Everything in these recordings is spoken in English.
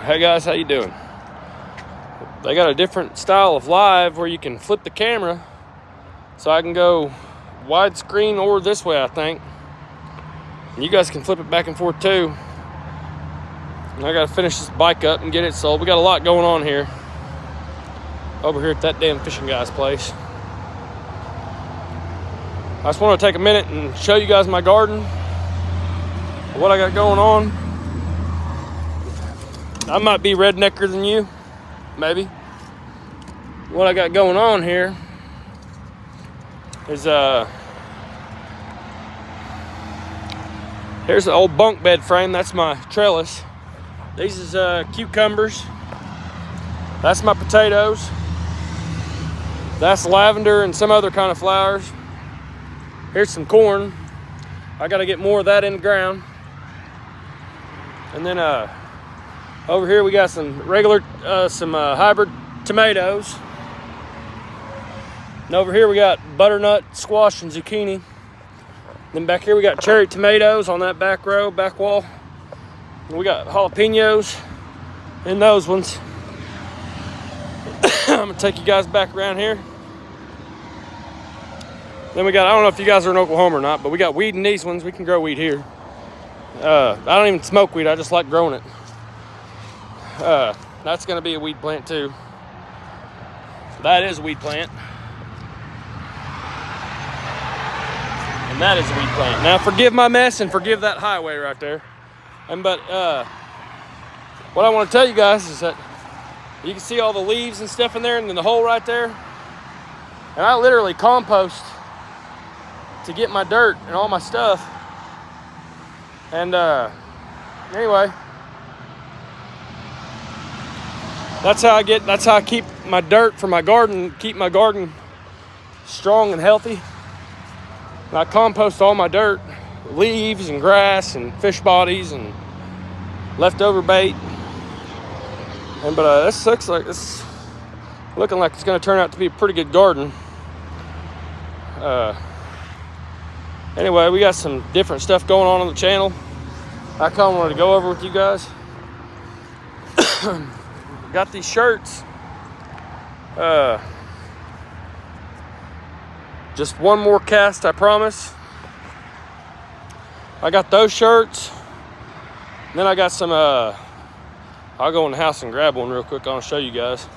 Hey guys, how you doing? They got a different style of live where you can flip the camera, so I can go widescreen or this way, I think. And you guys can flip it back and forth too. And I gotta finish this bike up and get it sold. We got a lot going on here over here at That Damn Fishing Guy's place. I just want to take a minute and show you guys my garden, what I got going on. I might be rednecker than you, maybe. What I got going on here is here's the old bunk bed frame. That's my trellis. These is cucumbers. That's my potatoes. That's lavender and some other kind of flowers. Here's some corn. I got to get more of that in the ground. And then over here we got some regular, hybrid tomatoes. And over here we got butternut, squash, and zucchini. Then back here we got cherry tomatoes on that back row, back wall. And we got jalapenos in those ones. I'm gonna take you guys back around here. Then we got, I don't know if you guys are in Oklahoma or not, but we got weed in these ones. We can grow weed here. I don't even smoke weed, I just like growing it. That's gonna be a weed plant too. That is a weed plant. And that is a weed plant. Now forgive my mess and forgive that highway right there. But what I want to tell you guys is that you can see all the leaves and stuff in there and then the hole right there. And I literally compost to get my dirt and all my stuff. And anyway, that's how I keep my dirt for my garden, keep my garden strong and healthy. And I compost all my dirt, leaves and grass and fish bodies and leftover bait. And but this looks like it's looking like it's going to turn out to be a pretty good garden. Anyway, we got some different stuff going on the channel. I kind of wanted to go over with you guys. Got these shirts. Just one more cast, I promise. I got those shirts. And then I got some, I'll go in the house and grab one real quick. I'll show you guys.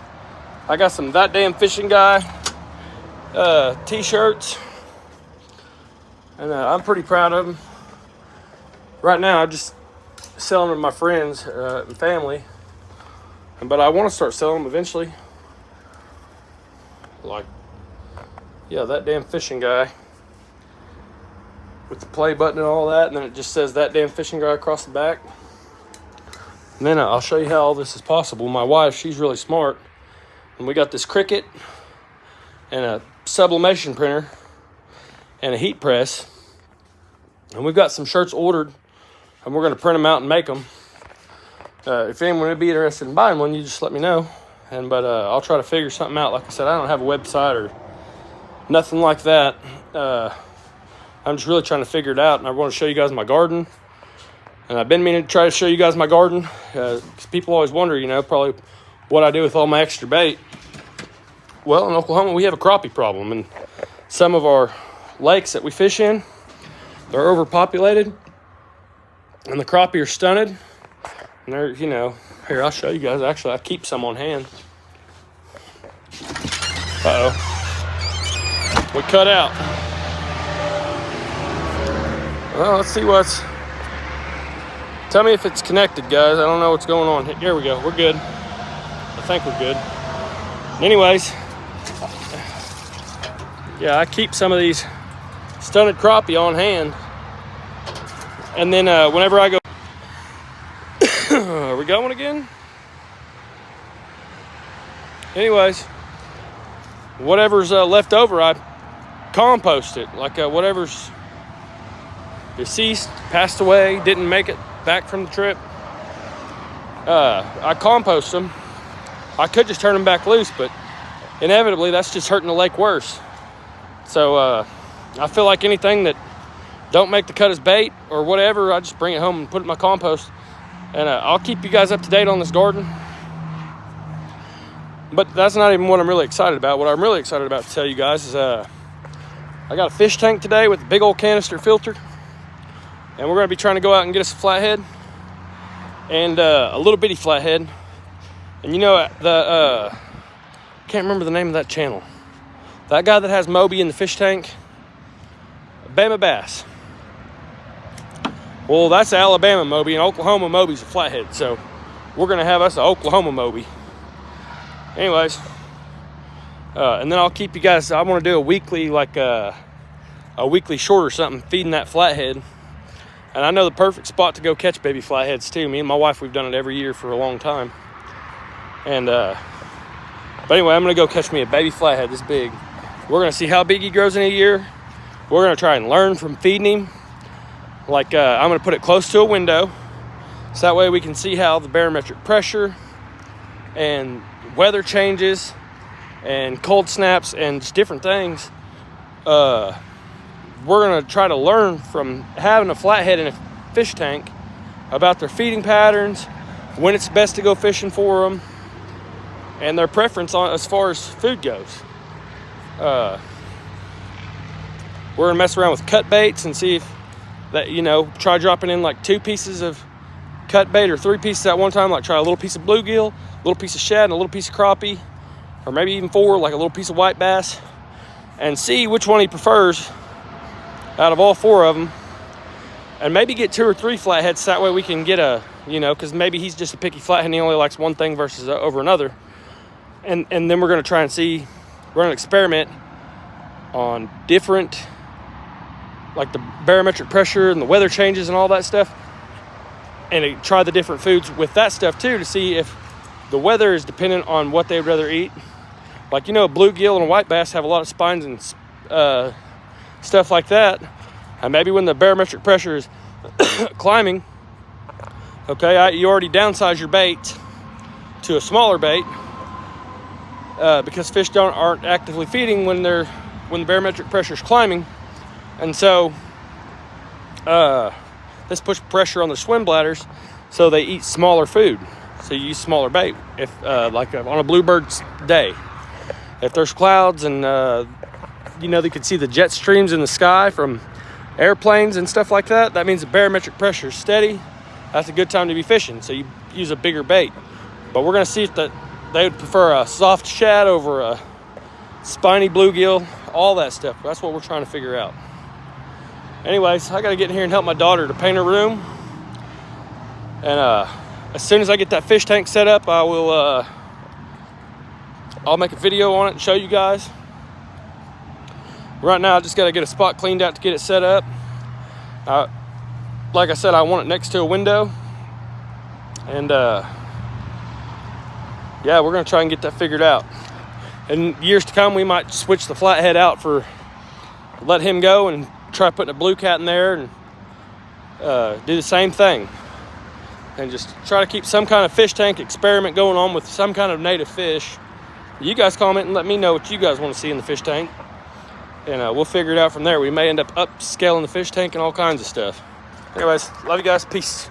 I got some That Damn Fishing Guy t-shirts. And I'm pretty proud of them. Right now, I'm just selling them to my friends and family. But I want to start selling them eventually. Like, yeah, That Damn Fishing Guy. With the play button and all that. And then it just says That Damn Fishing Guy across the back. And then I'll show you how all this is possible. My wife, she's really smart. And we got this Cricut and a sublimation printer and a heat press. And we've got some shirts ordered. And we're going to print them out and make them. If anyone would be interested in buying one, you just let me know. But I'll try to figure something out. Like I said, I don't have a website or nothing like that. I'm just really trying to figure it out. And I want to show you guys my garden. And I've been meaning to try to show you guys my garden. Because people always wonder, probably what I do with all my extra bait. Well, in Oklahoma, we have a crappie problem. And some of our lakes that we fish in, they're overpopulated. And the crappie are stunted. And they're, here, I'll show you guys. Actually, I keep some on hand. Uh-oh. We cut out. Well, let's see what's... Tell me if it's connected, guys. I don't know what's going on. Here we go. We're good. I think we're good. Anyways. Yeah, I keep some of these stunted crappie on hand. And then whenever I go... Are we going again? Anyways. Whatever's left over, I compost it. Like whatever's deceased, passed away, didn't make it back from the trip. I compost them. I could just turn them back loose, but inevitably that's just hurting the lake worse. So I feel like anything that don't make the cut as bait or whatever, I just bring it home and put it in my compost. And I'll keep you guys up to date on this garden. But that's not even what I'm really excited about. What I'm really excited about to tell you guys is I got a fish tank today with a big old canister filter. And we're going to be trying to go out and get us a flathead. And a little bitty flathead. And you know, can't remember the name of that channel. That guy that has Moby in the fish tank, Bama Bass. Well, that's Alabama Moby, and Oklahoma Moby's a flathead. So we're going to have us an Oklahoma Moby. Anyways, and then I'll keep you guys. I want to do a weekly, like a weekly short or something, feeding that flathead. And I know the perfect spot to go catch baby flatheads too. Me and my wife, we've done it every year for a long time. And but anyway, I'm gonna go catch me a baby flathead this big. We're gonna see how big he grows in a year. We're gonna try and learn from feeding him. Like I'm gonna put it close to a window, so that way we can see how the barometric pressure and weather changes and cold snaps and just different things. We're gonna try to learn from having a flathead in a fish tank about their feeding patterns, when it's best to go fishing for them, and their preference on as far as food goes. We're gonna mess around with cut baits and see if that, you know, try dropping in like 2 pieces of cut bait or 3 pieces at one time. Like try a little piece of bluegill, a little piece of shad, and a little piece of crappie, or maybe even 4, like a little piece of white bass, and see which one he prefers out of all 4 of them, and maybe get 2 or 3 flatheads, so that way we can get a, you know, because maybe he's just a picky flathead and he only likes one thing versus over another. And then we're going to try and see, we're going to experiment on different, like the barometric pressure and the weather changes and all that stuff, and try the different foods with that stuff too, to see if the weather is dependent on what they'd rather eat. Like, you know, a bluegill and a white bass have a lot of spines and stuff like that. And maybe when the barometric pressure is climbing, okay, you already downsize your bait to a smaller bait because fish aren't actively feeding when the barometric pressure is climbing. And so this puts pressure on the swim bladders, so they eat smaller food. So you use smaller bait if like on a bluebird's day. If there's clouds and you know, they could see the jet streams in the sky from airplanes and stuff like that, that means the barometric pressure is steady. That's a good time to be fishing, so you use a bigger bait. But we're going to see if they would prefer a soft shad over a spiny bluegill, all that stuff. That's what we're trying to figure out. Anyways, I got to get in here and help my daughter to paint her room. And as soon as I get that fish tank set up, I will I'll make a video on it and show you guys. Right now, I just got to get a spot cleaned out to get it set up. Like I said, I want it next to a window. And yeah, we're going to try and get that figured out. In years to come, we might switch the flathead out for, let him go and try putting a blue cat in there and do the same thing. And just try to keep some kind of fish tank experiment going on with some kind of native fish. You guys comment and let me know what you guys want to see in the fish tank. And we'll figure it out from there. We may end up upscaling the fish tank and all kinds of stuff. Anyways, love you guys. Peace.